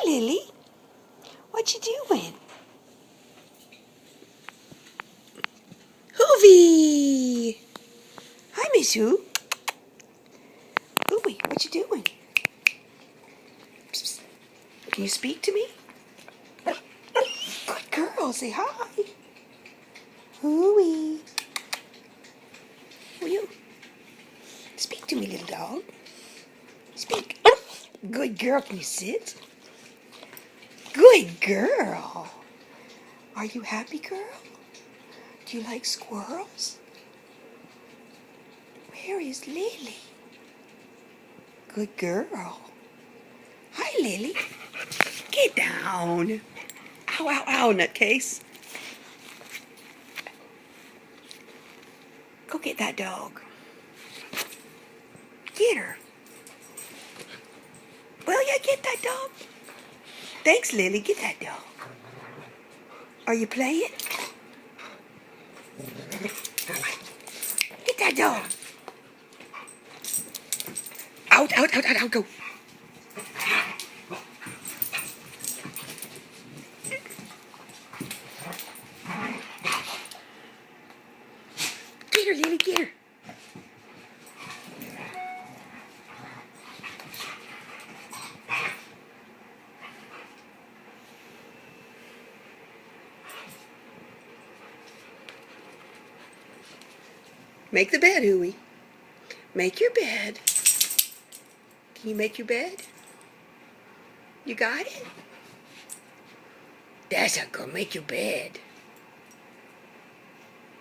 Lily. What you doing? Hoovy! Hi, Miss Who. Hoovy, what you doing? Psst, psst. Can you speak to me? Good girl, say hi. Hooey. Will you speak to me, little dog? Speak. Good girl, can you sit? Good girl. Are you happy, girl? Do you like squirrels? Where is Lily? Good girl. Hi, Lily. Get down. Ow, ow, ow, nutcase. Go get that dog. Get her. Will ya get that dog? Thanks, Lily. Get that dog. Are you playing? Get that dog. Out, out, out, out, out, go. Get her, Lily, get her. Make the bed, Hooey. Make your bed. Can you make your bed? You got it? That's a girl. Make your bed.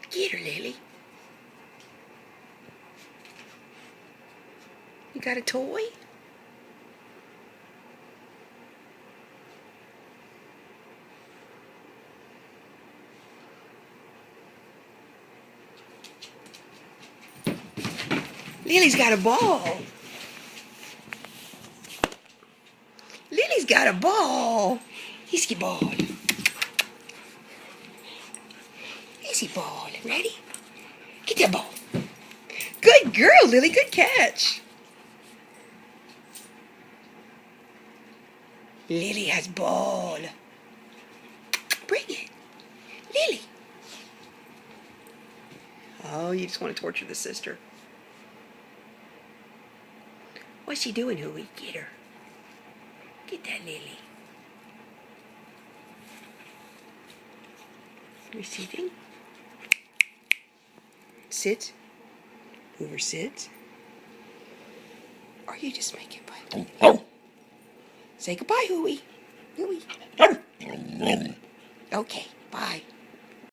Get her, Lily. You got a toy? Lily's got a ball. Lily's got a ball. Easy ball. Easy ball. Ready? Get that ball. Good girl, Lily. Good catch. Lily has ball. Bring it. Lily. Oh, you just want to torture the sister. What's she doing, Hooey? Get her. Get that Lily. Receiving. Sit. Hoover, sit. Or are you just making fun? Say goodbye, Hooey. Hooey. Okay, bye.